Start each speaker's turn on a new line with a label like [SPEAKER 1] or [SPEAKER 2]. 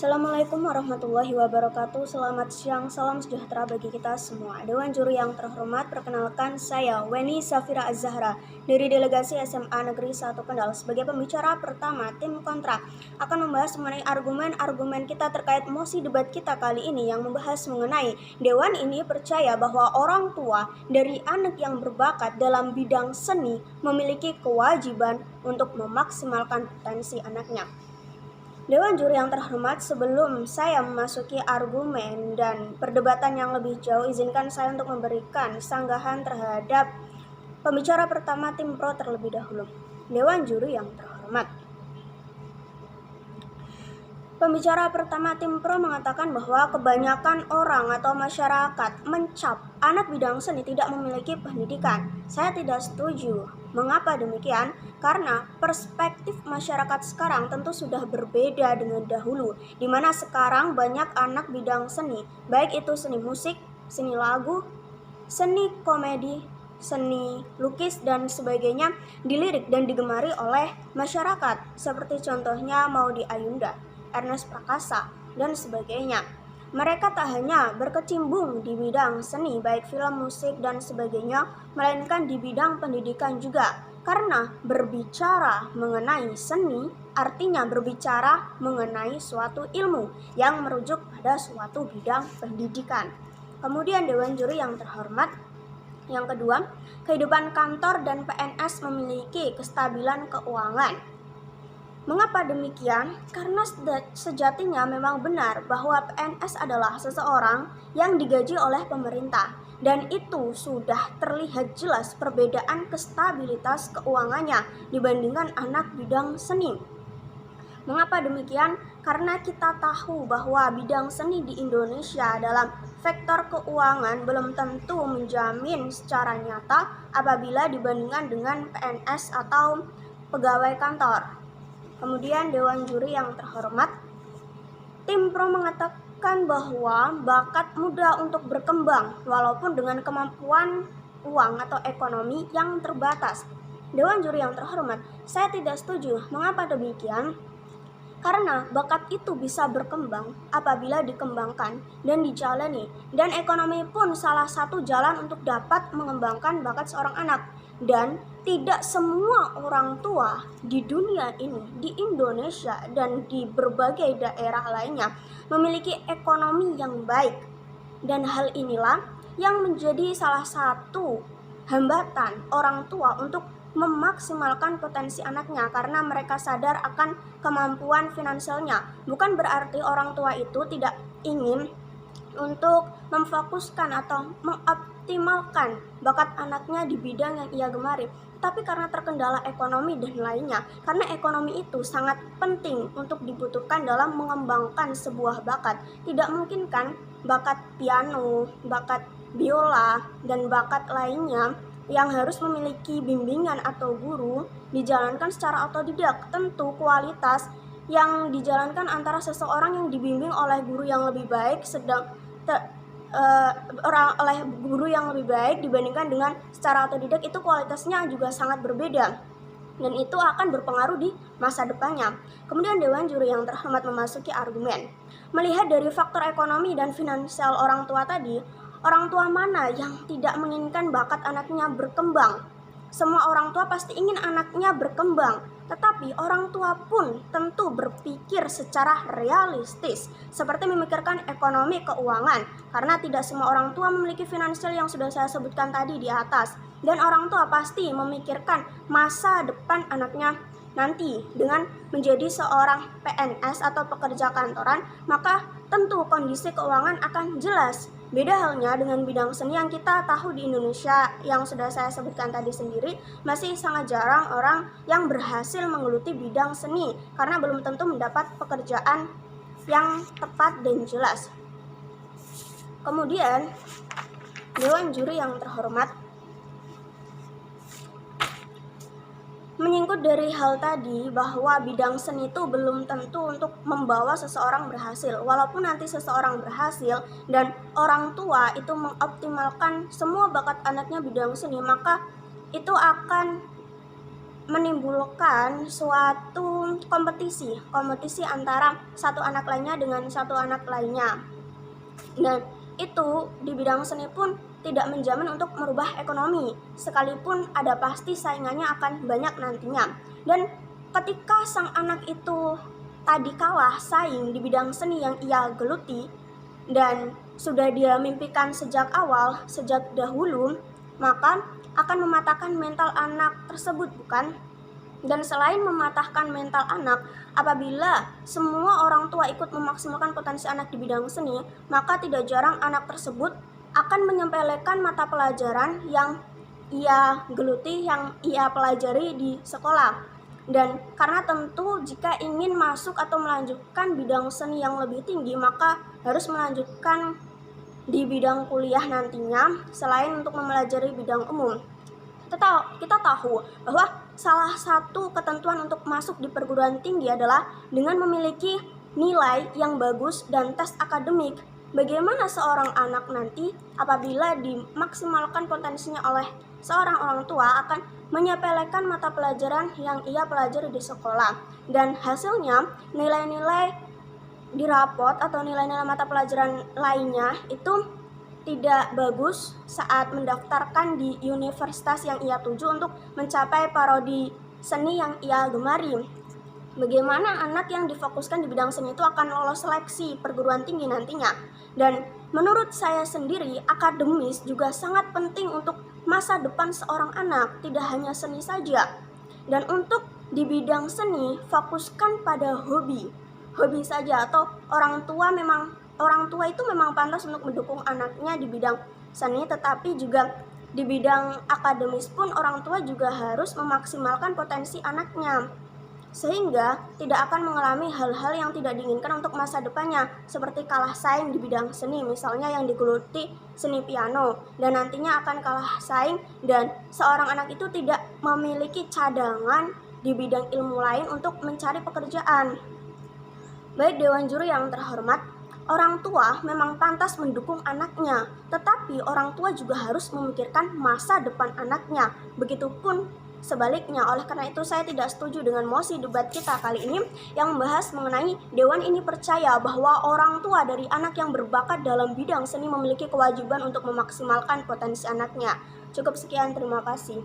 [SPEAKER 1] Assalamualaikum warahmatullahi wabarakatuh. Selamat siang, salam sejahtera bagi kita semua. Dewan Juri yang terhormat, perkenalkan saya Weni Safira Az-Zahra dari Delegasi SMA Negeri 1 Kendal. Sebagai pembicara pertama, tim kontra akan membahas mengenai argumen-argumen kita terkait mosi debat kita kali ini yang membahas mengenai Dewan ini percaya bahwa orang tua dari anak yang berbakat dalam bidang seni memiliki kewajiban untuk memaksimalkan potensi anaknya. Dewan Juri yang terhormat, sebelum saya memasuki argumen dan perdebatan yang lebih jauh, izinkan saya untuk memberikan sanggahan terhadap pembicara pertama tim pro terlebih dahulu. Dewan Juri yang terhormat, pembicara pertama tim pro mengatakan bahwa kebanyakan orang atau masyarakat mencap anak bidang seni tidak memiliki pendidikan. Saya tidak setuju. Mengapa demikian? Karena perspektif masyarakat sekarang tentu sudah berbeda dengan dahulu, di mana sekarang banyak anak bidang seni, baik itu seni musik, seni lagu, seni komedi, seni lukis, dan sebagainya, dilirik dan digemari oleh masyarakat, seperti contohnya Maudy Ayunda, Ernest Prakasa, dan sebagainya. Mereka tak hanya berkecimpung di bidang seni, baik film, musik, dan sebagainya, melainkan di bidang pendidikan juga. Karena berbicara mengenai seni, artinya berbicara mengenai suatu ilmu yang merujuk pada suatu bidang pendidikan. Kemudian Dewan Juri yang terhormat, yang kedua, kehidupan kantor dan PNS memiliki kestabilan keuangan. Mengapa demikian? Karena sejatinya memang benar bahwa PNS adalah seseorang yang digaji oleh pemerintah, dan itu sudah terlihat jelas perbedaan kestabilitas keuangannya dibandingkan anak bidang seni. Mengapa demikian? Karena kita tahu bahwa bidang seni di Indonesia dalam sektor keuangan belum tentu menjamin secara nyata apabila dibandingkan dengan PNS atau pegawai kantor. Kemudian Dewan Juri yang terhormat, tim pro mengatakan bahwa bakat mudah untuk berkembang walaupun dengan kemampuan uang atau ekonomi yang terbatas. Dewan Juri yang terhormat, saya tidak setuju. Mengapa demikian? Karena bakat itu bisa berkembang apabila dikembangkan dan dijalani, dan ekonomi pun salah satu jalan untuk dapat mengembangkan bakat seorang anak. Dan tidak semua orang tua di dunia ini, di Indonesia dan di berbagai daerah lainnya, memiliki ekonomi yang baik. Dan hal inilah yang menjadi salah satu hambatan orang tua untuk memaksimalkan potensi anaknya, karena mereka sadar akan kemampuan finansialnya. Bukan berarti orang tua itu tidak ingin untuk memfokuskan atau mengoptimalkan bakat anaknya di bidang yang ia gemari, tapi karena terkendala ekonomi dan lainnya. Karena ekonomi itu sangat penting untuk dibutuhkan dalam mengembangkan sebuah bakat. Tidak mungkin kan bakat piano, bakat biola, dan bakat lainnya yang harus memiliki bimbingan atau guru dijalankan secara otodidak. Tentu kualitas yang dijalankan antara seseorang yang dibimbing oleh guru yang lebih baik oleh guru yang lebih baik dibandingkan dengan secara otodidak, itu kualitasnya juga sangat berbeda, dan itu akan berpengaruh di masa depannya. Kemudian Dewan Juri yang terhormat memasuki argumen. Melihat dari faktor ekonomi dan finansial orang tua tadi, orang tua mana yang tidak menginginkan bakat anaknya berkembang? Semua orang tua pasti ingin anaknya berkembang, tetapi orang tua pun tentu berpikir secara realistis, seperti memikirkan ekonomi keuangan, karena tidak semua orang tua memiliki finansial yang sudah saya sebutkan tadi di atas. Dan orang tua pasti memikirkan masa depan anaknya nanti. Dengan menjadi seorang PNS atau pekerja kantoran, maka tentu kondisi keuangan akan jelas. Beda halnya dengan bidang seni yang kita tahu di Indonesia yang sudah saya sebutkan tadi sendiri, masih sangat jarang orang yang berhasil menggeluti bidang seni karena belum tentu mendapat pekerjaan yang tepat dan jelas. Kemudian Dewan Juri yang terhormat menyingkut dari hal tadi bahwa bidang seni itu belum tentu untuk membawa seseorang berhasil. Walaupun nanti seseorang berhasil dan orang tua itu mengoptimalkan semua bakat anaknya bidang seni, maka itu akan menimbulkan suatu kompetisi antara satu anak lainnya dengan satu anak lainnya. Dan itu di bidang seni pun tidak menjamin untuk merubah ekonomi, sekalipun ada pasti saingannya akan banyak nantinya. Dan ketika sang anak itu tadi kalah saing di bidang seni yang ia geluti dan sudah dia mimpikan sejak awal, sejak dahulu, maka akan mematahkan mental anak tersebut, bukan? Dan selain mematahkan mental anak, apabila semua orang tua ikut memaksimalkan potensi anak di bidang seni, maka tidak jarang anak tersebut akan menyepelekan mata pelajaran yang ia geluti, yang ia pelajari di sekolah. Dan karena tentu jika ingin masuk atau melanjutkan bidang seni yang lebih tinggi, maka harus melanjutkan di bidang kuliah nantinya selain untuk mempelajari bidang umum. Kita tahu bahwa salah satu ketentuan untuk masuk di perguruan tinggi adalah dengan memiliki nilai yang bagus dan tes akademik. Bagaimana seorang anak nanti apabila dimaksimalkan potensinya oleh seorang orang tua akan menyepelekan mata pelajaran yang ia pelajari di sekolah, dan hasilnya nilai-nilai di rapot atau nilai-nilai mata pelajaran lainnya itu tidak bagus saat mendaftarkan di universitas yang ia tuju untuk mencapai prodi seni yang ia gemari. Bagaimana anak yang difokuskan di bidang seni itu akan lolos seleksi perguruan tinggi nantinya. Dan menurut saya sendiri, akademis juga sangat penting untuk masa depan seorang anak, tidak hanya seni saja. Dan untuk di bidang seni, fokuskan pada hobi saja, atau orang tua itu memang pantas untuk mendukung anaknya di bidang seni, tetapi juga di bidang akademis pun orang tua juga harus memaksimalkan potensi anaknya, sehingga tidak akan mengalami hal-hal yang tidak diinginkan untuk masa depannya, seperti kalah saing di bidang seni, misalnya yang digeluti seni piano, dan nantinya akan kalah saing dan seorang anak itu tidak memiliki cadangan di bidang ilmu lain untuk mencari pekerjaan. Baik Dewan Juri yang terhormat, orang tua memang pantas mendukung anaknya, tetapi orang tua juga harus memikirkan masa depan anaknya. Begitupun sebaliknya. Oleh karena itu saya tidak setuju dengan mosi debat kita kali ini yang membahas mengenai Dewan ini percaya bahwa orang tua dari anak yang berbakat dalam bidang seni memiliki kewajiban untuk memaksimalkan potensi anaknya. Cukup sekian, terima kasih.